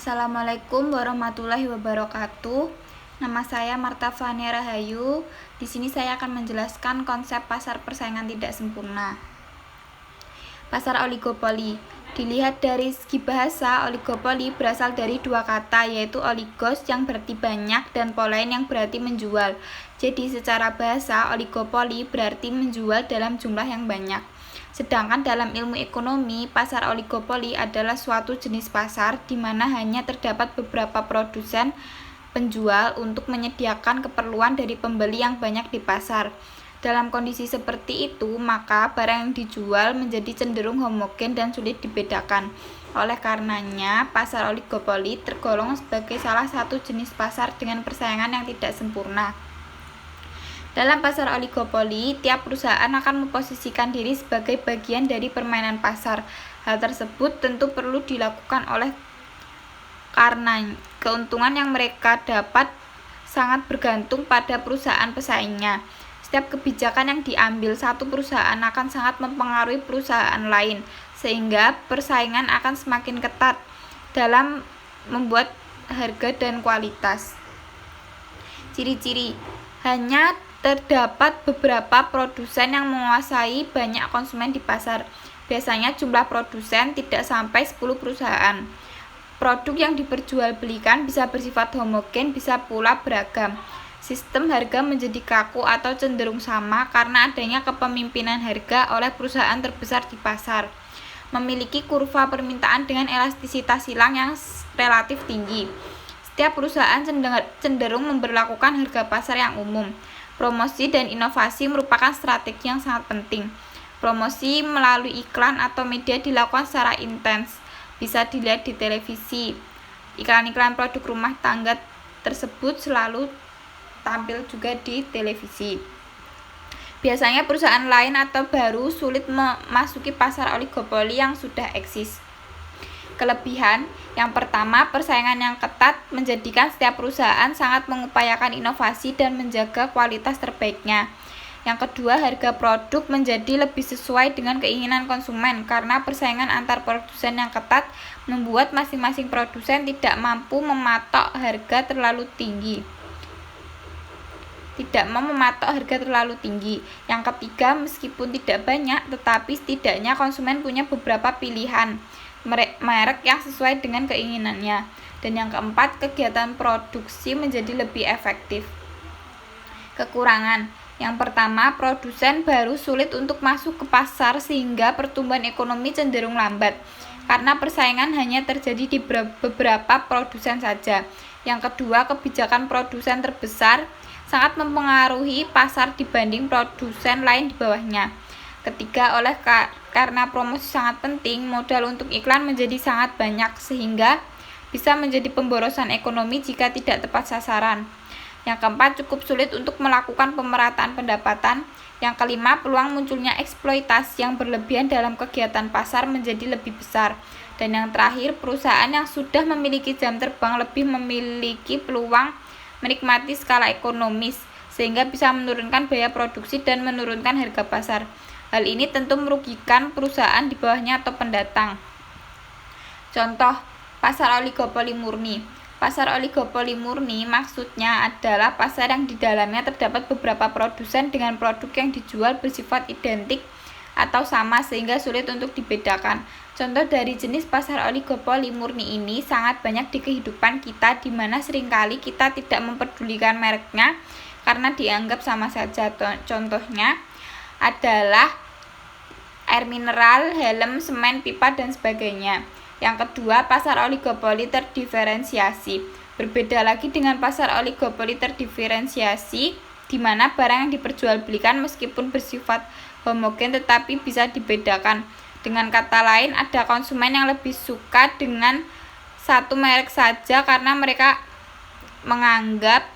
Assalamualaikum warahmatullahi wabarakatuh. Nama saya Marta Fania Rahayu. Di sini saya akan menjelaskan konsep pasar persaingan tidak sempurna. Pasar oligopoli. Dilihat dari segi bahasa, oligopoli berasal dari dua kata, yaitu oligos yang berarti banyak dan polein yang berarti menjual. Jadi secara bahasa, oligopoli berarti menjual dalam jumlah yang banyak. Sedangkan dalam ilmu ekonomi, pasar oligopoli adalah suatu jenis pasar di mana hanya terdapat beberapa produsen penjual untuk menyediakan keperluan dari pembeli yang banyak di pasar. Dalam kondisi seperti itu, maka barang yang dijual menjadi cenderung homogen dan sulit dibedakan. Oleh karenanya, pasar oligopoli tergolong sebagai salah satu jenis pasar dengan persaingan yang tidak sempurna. Dalam pasar oligopoli, tiap perusahaan akan memposisikan diri sebagai bagian dari permainan pasar. Hal tersebut tentu perlu dilakukan karena keuntungan yang mereka dapat sangat bergantung pada perusahaan pesaingnya. Setiap kebijakan yang diambil satu perusahaan akan sangat mempengaruhi perusahaan lain, sehingga persaingan akan semakin ketat dalam membuat harga dan kualitas. Ciri-ciri: hanya terdapat beberapa produsen yang menguasai banyak konsumen di pasar. Biasanya jumlah produsen tidak sampai 10 perusahaan. Produk yang diperjualbelikan bisa bersifat homogen, bisa pula beragam. Sistem harga menjadi kaku atau cenderung sama karena adanya kepemimpinan harga oleh perusahaan terbesar di pasar. Memiliki kurva permintaan dengan elastisitas silang yang relatif tinggi. Setiap perusahaan cenderung memberlakukan harga pasar yang umum. Promosi dan inovasi merupakan strategi yang sangat penting. Promosi melalui iklan atau media dilakukan secara intens. Bisa dilihat di televisi. Iklan-iklan produk rumah tangga tersebut selalu tampil juga di televisi. Biasanya perusahaan lain atau baru sulit memasuki pasar oligopoli yang sudah eksis. Kelebihan: yang pertama, persaingan yang ketat menjadikan setiap perusahaan sangat mengupayakan inovasi dan menjaga kualitas terbaiknya. Yang kedua, harga produk menjadi lebih sesuai dengan keinginan konsumen karena persaingan antar produsen yang ketat membuat masing-masing produsen tidak mampu mematok harga terlalu tinggi. Yang ketiga, meskipun tidak banyak, tetapi setidaknya konsumen punya beberapa pilihan merek yang sesuai dengan keinginannya. Dan yang keempat, kegiatan produksi menjadi lebih efektif. Kekurangan: yang pertama, produsen baru sulit untuk masuk ke pasar sehingga pertumbuhan ekonomi cenderung lambat karena persaingan hanya terjadi di beberapa produsen saja. Yang kedua, kebijakan produsen terbesar sangat mempengaruhi pasar dibanding produsen lain di bawahnya. Ketiga, karena promosi sangat penting, modal untuk iklan menjadi sangat banyak sehingga bisa menjadi pemborosan ekonomi jika tidak tepat sasaran. Yang keempat, cukup sulit untuk melakukan pemerataan pendapatan. Yang kelima, peluang munculnya eksploitasi yang berlebihan dalam kegiatan pasar menjadi lebih besar. Dan yang terakhir, perusahaan yang sudah memiliki jam terbang lebih memiliki peluang menikmati skala ekonomis sehingga bisa menurunkan biaya produksi dan menurunkan harga pasar. Hal ini tentu merugikan perusahaan di bawahnya atau pendatang. Contoh, pasar oligopoli murni. Pasar oligopoli murni maksudnya adalah pasar yang di dalamnya terdapat beberapa produsen dengan produk yang dijual bersifat identik atau sama sehingga sulit untuk dibedakan. Contoh dari jenis pasar oligopoli murni ini sangat banyak di kehidupan kita, di mana seringkali kita tidak mempedulikan mereknya karena dianggap sama saja. Contohnya adalah air mineral, helm, semen, pipa, dan sebagainya. Yang kedua, pasar oligopoli terdiferensiasi. Berbeda lagi dengan pasar oligopoli terdiferensiasi, di mana barang yang diperjualbelikan meskipun bersifat homogen tetapi bisa dibedakan. Dengan kata lain, ada konsumen yang lebih suka dengan satu merek saja karena mereka menganggap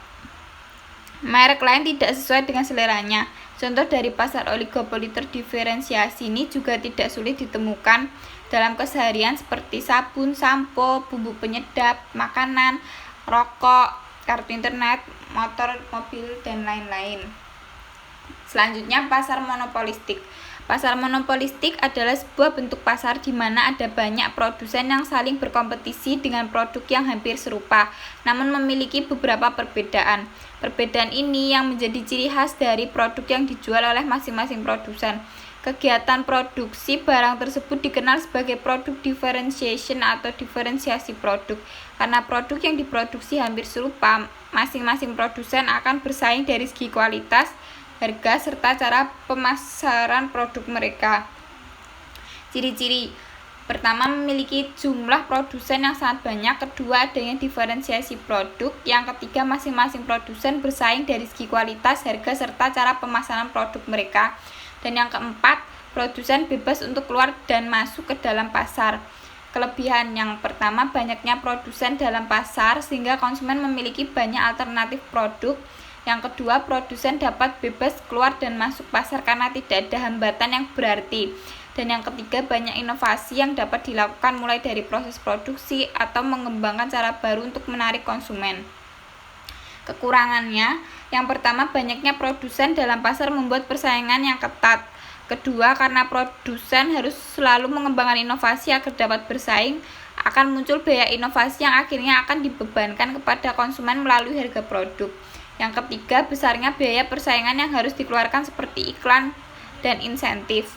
merek lain tidak sesuai dengan seleranya. Contoh dari pasar oligopoli terdiferensiasi ini juga tidak sulit ditemukan dalam keseharian seperti sabun, sampo, bumbu penyedap, makanan, rokok, kartu internet, motor, mobil, dan lain-lain. Selanjutnya, pasar monopolistik. Pasar monopolistik adalah sebuah bentuk pasar di mana ada banyak produsen yang saling berkompetisi dengan produk yang hampir serupa, namun memiliki beberapa perbedaan. Perbedaan ini yang menjadi ciri khas dari produk yang dijual oleh masing-masing produsen. Kegiatan produksi barang tersebut dikenal sebagai produk differentiation atau diferensiasi produk. Karena produk yang diproduksi hampir serupa, masing-masing produsen akan bersaing dari segi kualitas, harga, serta cara pemasaran produk mereka. Ciri-ciri: pertama, memiliki jumlah produsen yang sangat banyak. Kedua, adanya diferensiasi produk. Yang ketiga, masing-masing produsen bersaing dari segi kualitas, harga, serta cara pemasaran produk mereka. Dan yang keempat, produsen bebas untuk keluar dan masuk ke dalam pasar. Kelebihan: yang pertama, banyaknya produsen dalam pasar sehingga konsumen memiliki banyak alternatif produk. Yang kedua, produsen dapat bebas keluar dan masuk pasar karena tidak ada hambatan yang berarti. Dan yang ketiga, banyak inovasi yang dapat dilakukan mulai dari proses produksi atau mengembangkan cara baru untuk menarik konsumen. Kekurangannya: yang pertama, banyaknya produsen dalam pasar membuat persaingan yang ketat. Kedua, karena produsen harus selalu mengembangkan inovasi agar dapat bersaing, akan muncul biaya inovasi yang akhirnya akan dibebankan kepada konsumen melalui harga produk. Yang ketiga, besarnya biaya persaingan yang harus dikeluarkan seperti iklan dan insentif.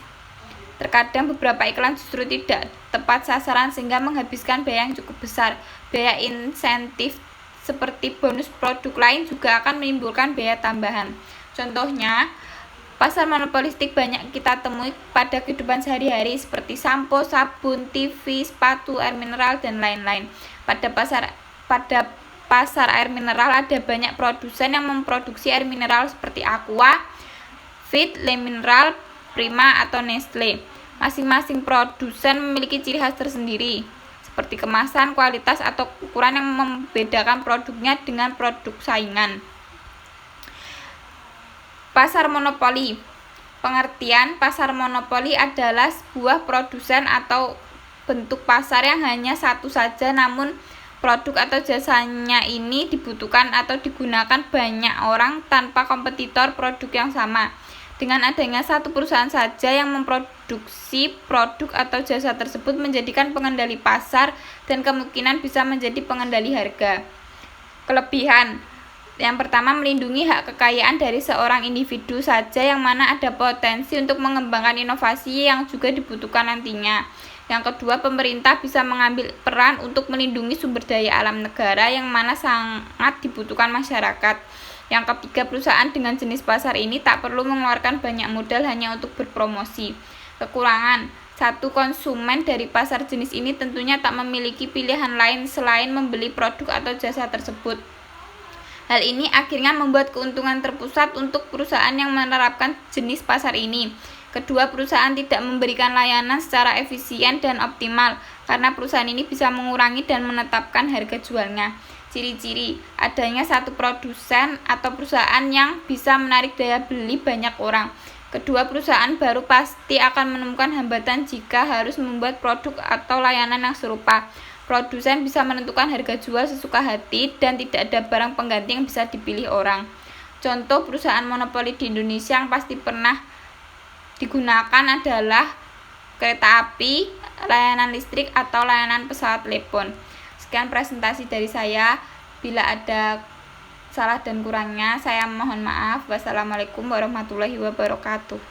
Terkadang beberapa iklan justru tidak tepat sasaran sehingga menghabiskan biaya yang cukup besar. Biaya insentif seperti bonus produk lain juga akan menimbulkan biaya tambahan. Contohnya, pasar monopolistik banyak kita temui pada kehidupan sehari-hari seperti sampo, sabun, TV, sepatu, air mineral, dan lain-lain. Pada pasar air mineral ada banyak produsen yang memproduksi air mineral seperti Aqua, Fit, Le Mineral, Prima, atau Nestle. Masing-masing produsen memiliki ciri khas tersendiri, seperti kemasan, kualitas, atau ukuran yang membedakan produknya dengan produk saingan. Pasar monopoli. Pengertian: pasar monopoli adalah sebuah produsen atau bentuk pasar yang hanya satu saja, namun produk atau jasanya ini dibutuhkan atau digunakan banyak orang tanpa kompetitor produk yang sama. Dengan adanya satu perusahaan saja yang memproduksi produk atau jasa tersebut menjadikan pengendali pasar dan kemungkinan bisa menjadi pengendali harga. Kelebihan: yang pertama, melindungi hak kekayaan dari seorang individu saja yang mana ada potensi untuk mengembangkan inovasi yang juga dibutuhkan nantinya. Yang kedua, pemerintah bisa mengambil peran untuk melindungi sumber daya alam negara yang mana sangat dibutuhkan masyarakat. Yang ketiga, perusahaan dengan jenis pasar ini tak perlu mengeluarkan banyak modal hanya untuk berpromosi. Kekurangan: satu, konsumen dari pasar jenis ini tentunya tak memiliki pilihan lain selain membeli produk atau jasa tersebut. Hal ini akhirnya membuat keuntungan terpusat untuk perusahaan yang menerapkan jenis pasar ini. Kedua, perusahaan tidak memberikan layanan secara efisien dan optimal karena perusahaan ini bisa mengurangi dan menetapkan harga jualnya. Ciri-ciri: adanya satu produsen atau perusahaan yang bisa menarik daya beli banyak orang. Kedua, perusahaan baru pasti akan menemukan hambatan jika harus membuat produk atau layanan yang serupa. Produsen bisa menentukan harga jual sesuka hati dan tidak ada barang pengganti yang bisa dipilih orang. Contoh perusahaan monopoli di Indonesia yang pasti pernah digunakan adalah kereta api, layanan listrik, atau layanan pesawat telepon. Sekian presentasi dari saya. Bila ada salah dan kurangnya, saya mohon maaf. Wassalamualaikum warahmatullahi wabarakatuh.